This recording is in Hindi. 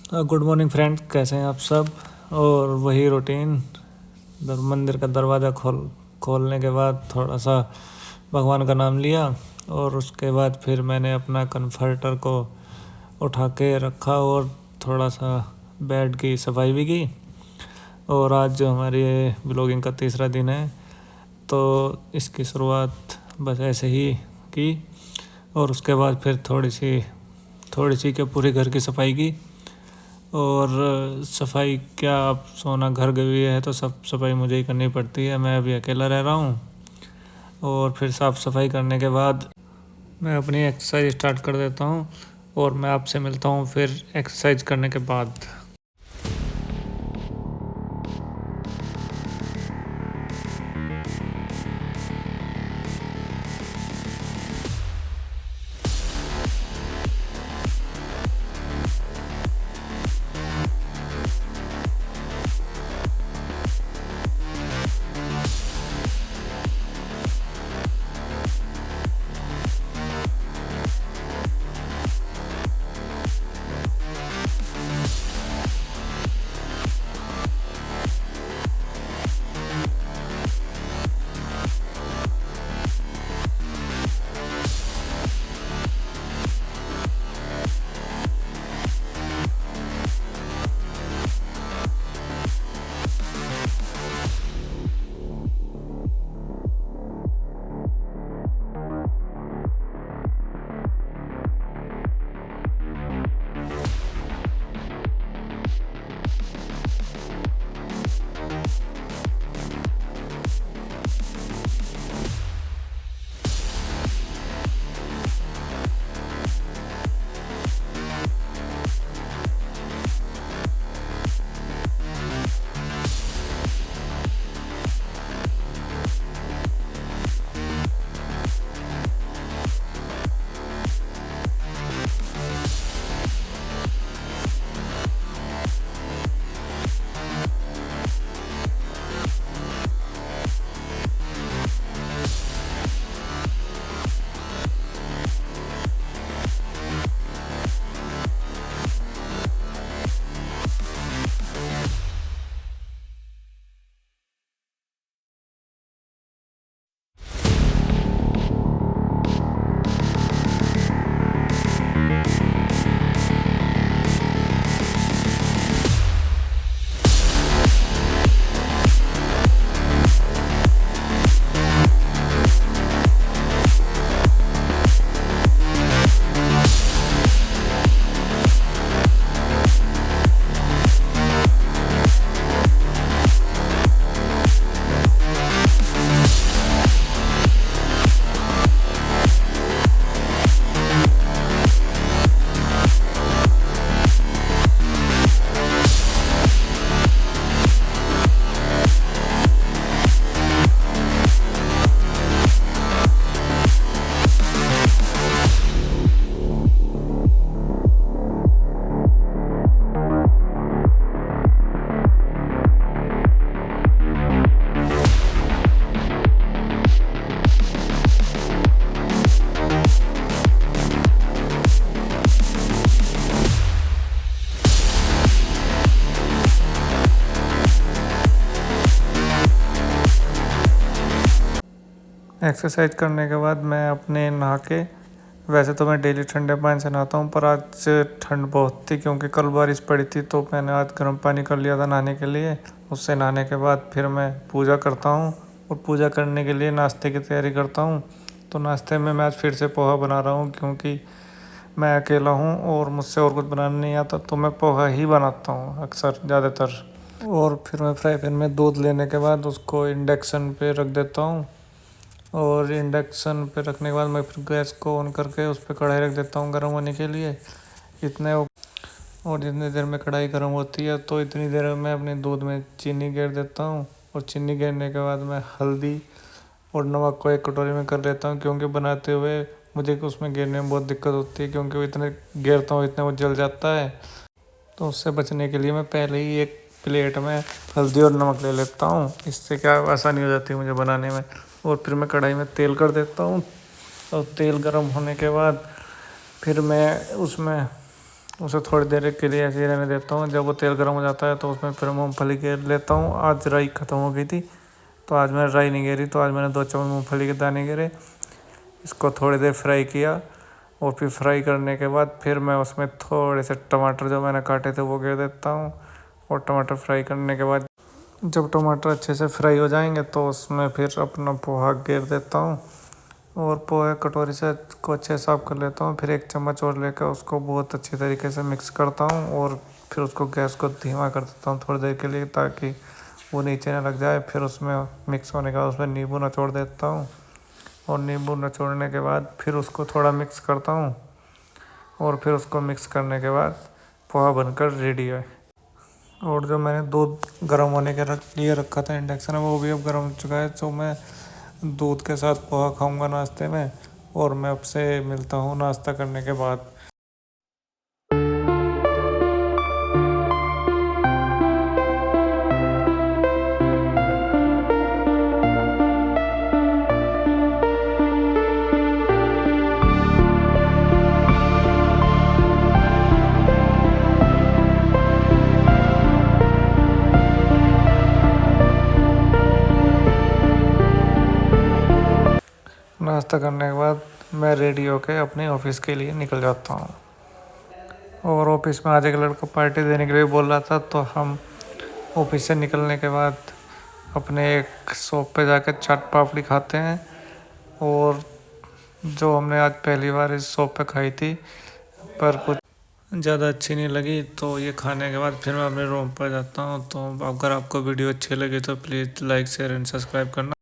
गुड मॉर्निंग फ्रेंड्स, कैसे हैं आप सब। और वही रूटीन, मंदिर का दरवाज़ा खोलने के बाद थोड़ा सा भगवान का नाम लिया और उसके बाद फिर मैंने अपना कन्फर्टर को उठा के रखा और थोड़ा सा बेड की सफाई भी की। और आज जो हमारी ब्लॉगिंग का तीसरा दिन है तो इसकी शुरुआत बस ऐसे ही की और उसके बाद फिर थोड़ी सी क्या पूरे घर की सफाई की। और सफाई क्या, अब सोना घर गई है तो सब सफाई मुझे ही करनी पड़ती है। मैं अभी अकेला रह रहा हूँ और फिर साफ़ सफाई करने के बाद मैं अपनी एक्सरसाइज स्टार्ट कर देता हूँ और मैं आपसे मिलता हूँ फिर एक्सरसाइज करने के बाद। एक्सरसाइज करने के बाद मैं अपने नहा के, वैसे तो मैं डेली ठंडे पानी से नहाता हूँ पर आज ठंड बहुत थी क्योंकि कल बारिश पड़ी थी तो मैंने आज गर्म पानी कर लिया था नहाने के लिए। उससे नहाने के बाद फिर मैं पूजा करता हूँ और पूजा करने के लिए नाश्ते की तैयारी करता हूँ। तो नाश्ते में मैं आज फिर से पोहा बना रहा हूँ क्योंकि मैं अकेला हूँ और मुझसे और कुछ बनाना नहीं आता तो मैं पोहा ही बनाता हूँ अक्सर ज़्यादातर। और फिर मैं फ्राई पैन में दूध लेने के बाद उसको इंडक्शन पे रख देता हूँ और इंडक्शन पे रखने के बाद मैं फिर गैस को ऑन करके उस पर कढ़ाई रख देता हूँ गर्म होने के लिए। और जितनी देर में कढ़ाई गर्म होती है तो इतनी देर में मैं अपने दूध में चीनी गेर देता हूँ और चीनी गेरने के बाद मैं हल्दी और नमक को एक कटोरी में कर लेता हूँ क्योंकि बनाते हुए मुझे उसमें गेरने में बहुत दिक्कत होती है क्योंकि वो इतने गेरता हूँ इतने वो जल जाता है। तो उससे बचने के लिए मैं पहले ही एक प्लेट में हल्दी और नमक ले लेता हूँ, इससे क्या आसानी हो जाती है मुझे बनाने में। और फिर मैं कढ़ाई में तेल कर देता हूँ और तेल गर्म होने के बाद फिर मैं उसमें उसे थोड़ी देर के लिए ऐसे ही रहने देता हूँ। जब वो तेल गर्म हो जाता है तो उसमें फिर मूँगफली घेर लेता हूँ। आज राई ख़त्म हो गई थी तो आज मैंने राई नहीं घेरी, तो आज मैंने 2 चम्मच मूँगफली के दाने घेरे। इसको थोड़ी देर फ्राई किया और फिर फ्राई करने के बाद फिर मैं उसमें थोड़े से टमाटर जो मैंने काटे थे वो घेर देता हूँ। और टमाटर फ्राई करने के बाद जब टमाटर अच्छे से फ्राई हो जाएंगे तो उसमें फिर अपना पोहा घेर देता हूँ और पोहे कटोरी से को अच्छे साफ कर लेता हूँ। फिर 1 चम्मच और लेकर उसको बहुत अच्छी तरीके से मिक्स करता हूँ और फिर उसको गैस को धीमा कर देता हूँ थोड़ी देर के लिए, ताकि वो नीचे ना लग जाए। फिर उसमें मिक्स होने के बाद उसमें नींबू निचोड़ देता हूँ और नींबू निचोड़ने के बाद फिर उसको थोड़ा मिक्स करता हूँ और फिर उसको मिक्स करने के बाद पोहा बनकर रेडी है। और जो मैंने दूध गर्म होने के लिए रखा था इंडक्शन में, वो भी अब गर्म हो चुका है। तो मैं दूध के साथ पोहा खाऊंगा नाश्ते में, और मैं आपसे मिलता हूँ नाश्ता करने के बाद। नाश्ता करने के बाद मैं रेडी होके अपने ऑफिस के लिए निकल जाता हूँ। और ऑफिस में आज एक लड़का पार्टी देने के लिए बोल रहा था, तो हम ऑफिस से निकलने के बाद अपने एक शॉप पे जाकर चाट पापड़ी खाते हैं। और जो हमने आज पहली बार इस शॉप पे खाई थी पर कुछ ज़्यादा अच्छी नहीं लगी, तो ये खाने के बाद फिर मैं अपने रूम पर जाता हूँ। तो अगर आपको वीडियो अच्छी लगी तो please like share and subscribe करना।